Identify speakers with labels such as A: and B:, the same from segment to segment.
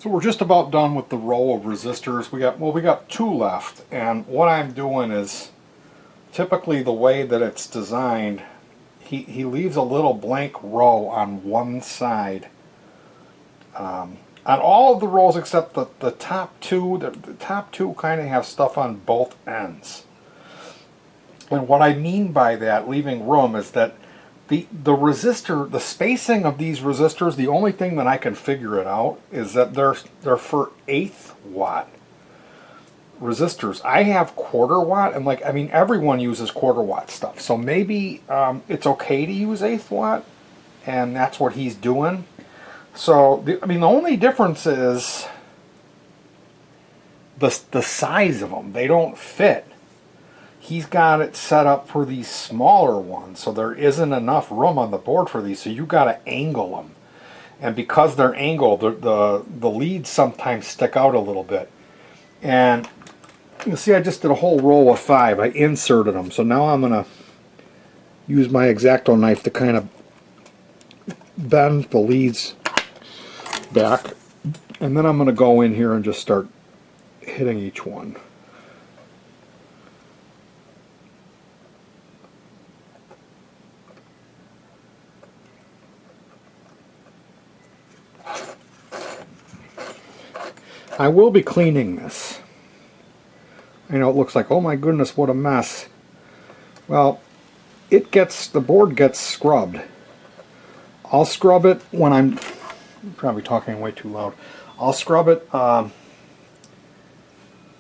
A: So we're just about done with the row of resistors. We got two left, and what I'm doing is typically the way that it's designed, he leaves a little blank row on one side. On all of the rows except the top two. The top two kind of have stuff on both ends. And what I mean by that, leaving room, is that the resistor, the spacing of these resistors, the only thing that I can figure it out is that they're for 1/8 watt resistors. I have 1/4 watt, and I mean, everyone uses 1/4 watt stuff. So maybe it's okay to use 1/8 watt, and that's what he's doing. So I mean, the only difference is the size of them. They don't fit. He's got it set up for these smaller ones, so there isn't enough room on the board for these, so you got to angle them. And because they're angled, the leads sometimes stick out a little bit. And you see, I just did a whole row of 5. I inserted them, so now I'm going to use my X-Acto knife to kind of bend the leads back, and then I'm going to go in here and just start hitting each one. I will be cleaning this. I know it looks like, oh my goodness, what a mess. Well, the board gets scrubbed. I'll scrub it when I'm probably talking way too loud. I'll scrub it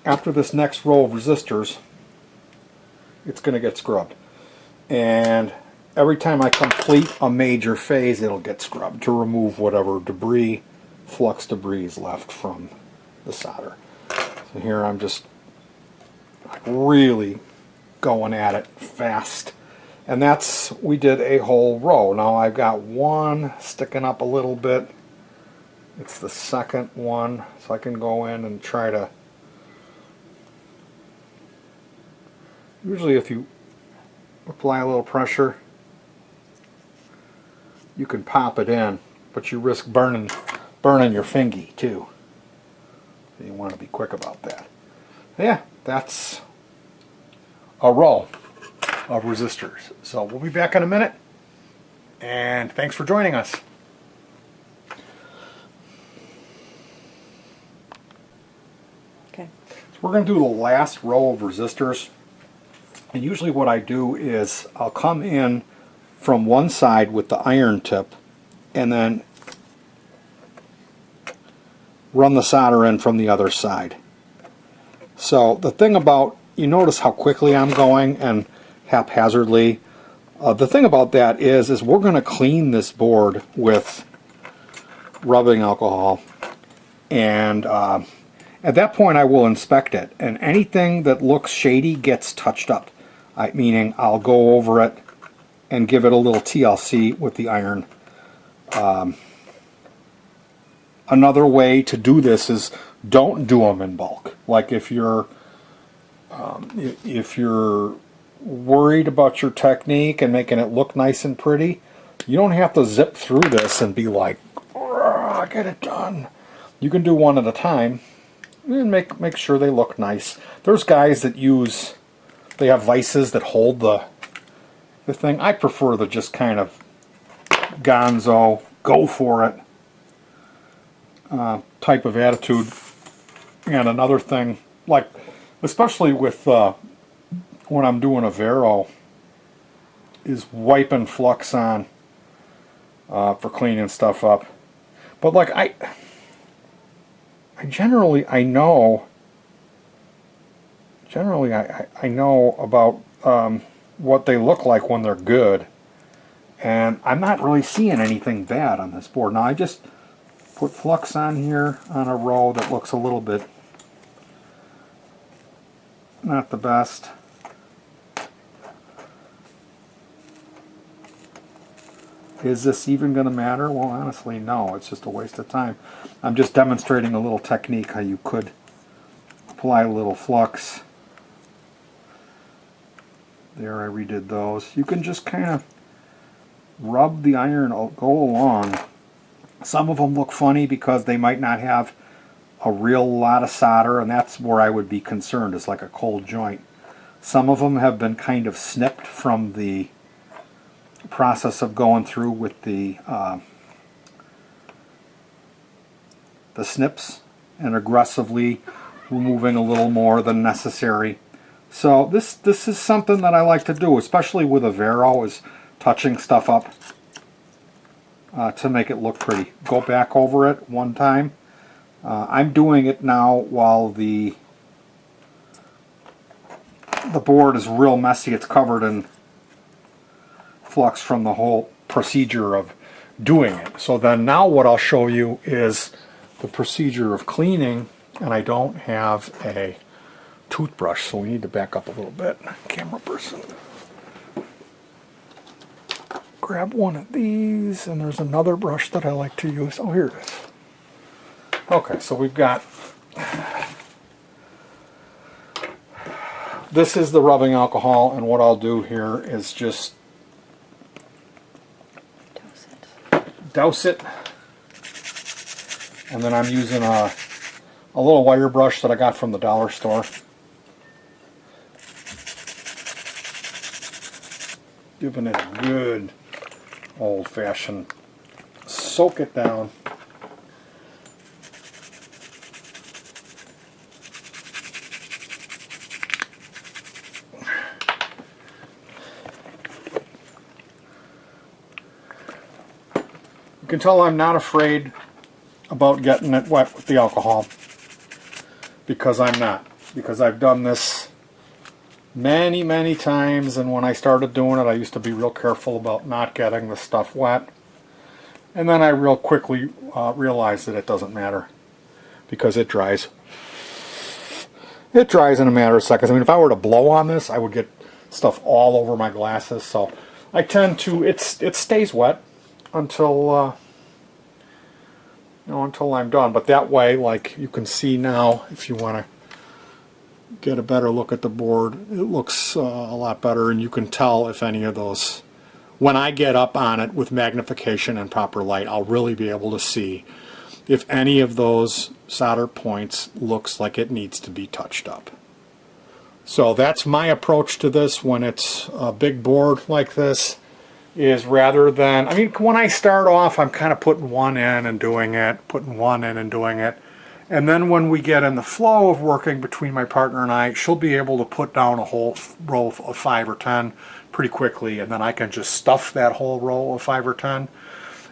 A: after this next row of resistors. It's going to get scrubbed. And every time I complete a major phase, it'll get scrubbed to remove whatever debris, flux debris is left from the solder. So here I'm just really going at it fast. And we did a whole row. Now I've got one sticking up a little bit. It's the second one, so I can go in and try to... Usually if you apply a little pressure, you can pop it in, but you risk burning your fingy too. So you want to be quick about that. Yeah, that's a row of resistors. So we'll be back in a minute, and thanks for joining us.
B: Okay.
A: So we're going to do the last row of resistors, and usually what I do is I'll come in from one side with the iron tip and then run the solder in from the other side. So the thing about, you notice how quickly I'm going and haphazardly. The thing about that is we're going to clean this board with rubbing alcohol, and at that point I will inspect it, and anything that looks shady gets touched up. Meaning I'll go over it and give it a little TLC with the iron. Another way to do this is don't do them in bulk. Like if you're worried about your technique and making it look nice and pretty, you don't have to zip through this and be like, get it done. You can do one at a time and make sure they look nice. There's guys that they have vices that hold the thing. I prefer the just kind of gonzo, go for it type of attitude. And another thing, like especially with when I'm doing a Vero, is wiping flux on for cleaning stuff up. But like I know about what they look like when they're good, and I'm not really seeing anything bad on this board. Now I just put flux on here on a row that looks a little bit not the best. Is this even going to matter? Well, honestly, no. It's just a waste of time. I'm just demonstrating a little technique how you could apply a little flux. There, I redid those. You can just kind of rub the iron, go along. Some of them look funny because they might not have a real lot of solder, and that's where I would be concerned, is like a cold joint. Some of them have been kind of snipped from the process of going through with the snips and aggressively removing a little more than necessary. So this is something that I like to do, especially with a Vero, is touching stuff up to make it look pretty. Go back over it one time. I'm doing it now while the board is real messy. It's covered in flux from the whole procedure of doing it. So then now what I'll show you is the procedure of cleaning, and I don't have a toothbrush, so we need to back up a little bit. Camera person. Grab one of these, and there's another brush that I like to use. Oh, here it is. Okay, so we've got, this is the rubbing alcohol, and what I'll do here is just douse it, and then I'm using a little wire brush that I got from the dollar store. Giving it a good old-fashioned soak it down. You can tell I'm not afraid about getting it wet with the alcohol, because I'm not. Because I've done this many times, and when I started doing it I used to be real careful about not getting the stuff wet, and then I real quickly realized that it doesn't matter, because it dries. It dries in a matter of seconds. I mean, if I were to blow on this I would get stuff all over my glasses, so I tend to, it stays wet until until I'm done. But that way, like you can see now, if you want to get a better look at the board, it looks a lot better, and you can tell if any of those, when I get up on it with magnification and proper light, I'll really be able to see if any of those solder points looks like it needs to be touched up. So that's my approach to this when it's a big board like this, is rather than, I mean, when I start off I'm kind of putting one in and doing it, putting one in and doing it. And then when we get in the flow of working between my partner and I, she'll be able to put down a whole row of 5 or 10 pretty quickly, and then I can just stuff that whole row of 5 or 10,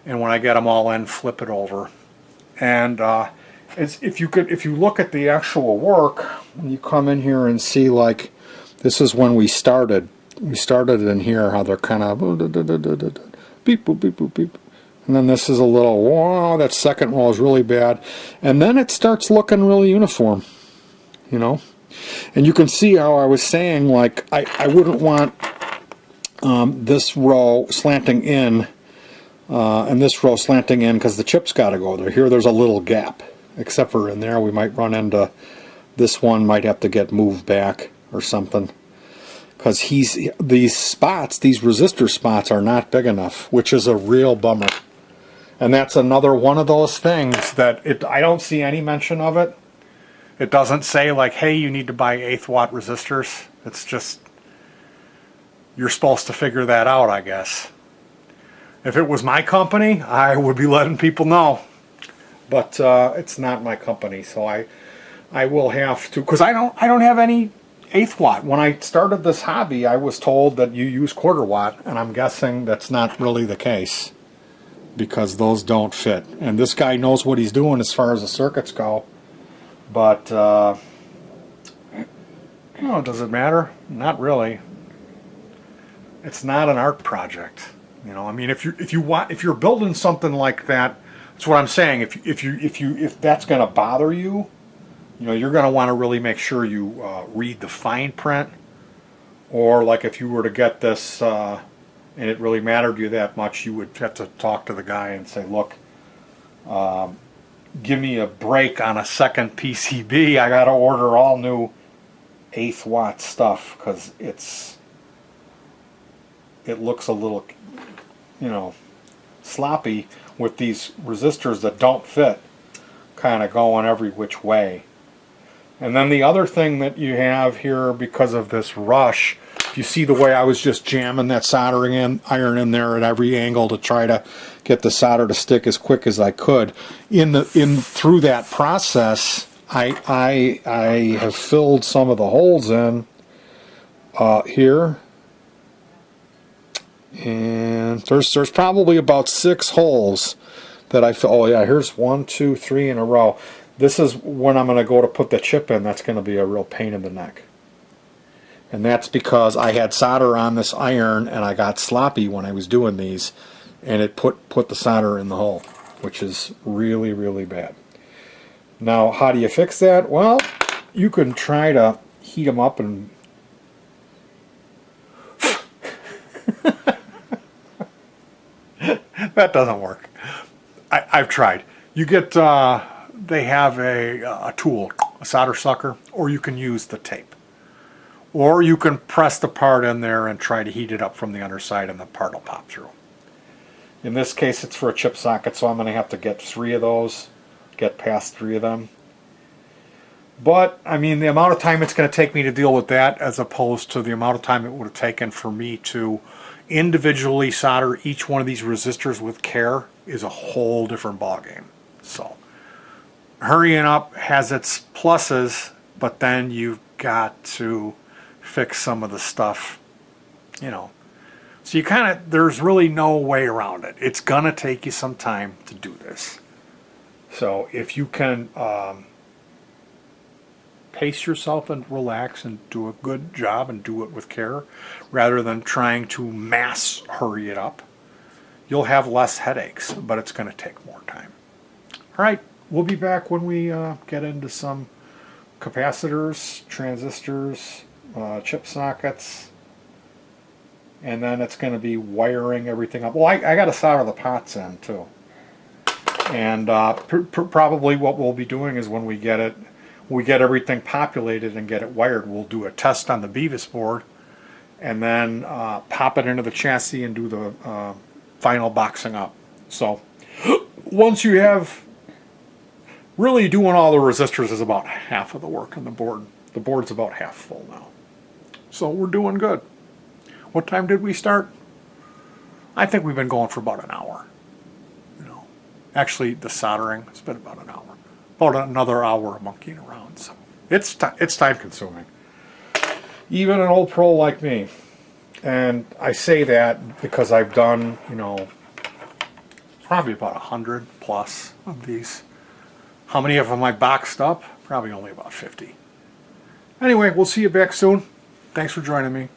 A: and when I get them all in, flip it over. And if you look at the actual work, when you come in here and see, like, this is when we started. We started in here, how they're kind of beep boop beep boop beep. And then this is a little, wow, that second row is really bad. And then it starts looking really uniform, you know. And you can see how I was saying, like, I wouldn't want this row slanting in and this row slanting in, because the chip's got to go there. Here there's a little gap, except for in there we might run into, this one might have to get moved back or something. Because these spots, these resistor spots, are not big enough, which is a real bummer. And that's another one of those things that I don't see any mention of it. It doesn't say, like, hey, you need to buy 1/8 watt resistors. It's just, you're supposed to figure that out, I guess. If it was my company, I would be letting people know. But it's not my company, so I will have to, because I don't have any 1/8 watt. When I started this hobby, I was told that you use 1/4 watt, and I'm guessing that's not really the case, because those don't fit. And this guy knows what he's doing as far as the circuits go. But does it matter? Not really. It's not an art project. You know, I mean, if you're building something like that, that's what I'm saying. If that's going to bother you, you know, you're going to want to really make sure you read the fine print. Or, like, if you were to get this and it really mattered to you that much, you would have to talk to the guy and say, look, give me a break on a second PCB. I got to order all new 1/8 watt stuff, because it looks a little, you know, sloppy with these resistors that don't fit. kind of going every which way. And then the other thing that you have here, because of this rush, if you see the way I was just jamming that soldering iron in there at every angle to try to get the solder to stick as quick as I could, through that process, I have filled some of the holes in here, and there's probably about 6 holes that I fill. Oh yeah, here's 1, 2, 3 in a row. This is when I'm going to go to put the chip in. That's going to be a real pain in the neck. And that's because I had solder on this iron and I got sloppy when I was doing these, and it put the solder in the hole, which is really, really bad. Now, how do you fix that? Well, you can try to heat them up and that doesn't work. I've tried. You get they have a tool, a solder sucker, or you can use the tape. Or you can press the part in there and try to heat it up from the underside and the part will pop through. In this case it's for a chip socket, so I'm going to have to get 3 of those, get past 3 of them. But, I mean, the amount of time it's going to take me to deal with that as opposed to the amount of time it would have taken for me to individually solder each one of these resistors with care is a whole different ballgame. So, hurrying up has its pluses, but then you've got to fix some of the stuff, you know. So you kind of, there's really no way around it. It's going to take you some time to do this. So if you can pace yourself and relax and do a good job and do it with care, rather than trying to mass hurry it up, you'll have less headaches, but it's going to take more time. All right, we'll be back when we get into some capacitors, transistors, chip sockets, and then it's going to be wiring everything up. Well, I got to solder the pots in too. And probably what we'll be doing is when we get everything populated and get it wired, we'll do a test on the Beavis board and then pop it into the chassis and do the final boxing up. So once you have, really doing all the resistors is about half of the work on the board. The board's about half full now. So we're doing good. What time did we start? I think we've been going for about an hour. You know, actually the soldering has been about an hour. About another hour of monkeying around. So it's time consuming. Even an old pro like me. And I say that because I've done, you know, probably about 100 plus of these. How many of them I boxed up? Probably only about 50. Anyway, we'll see you back soon. Thanks for joining me.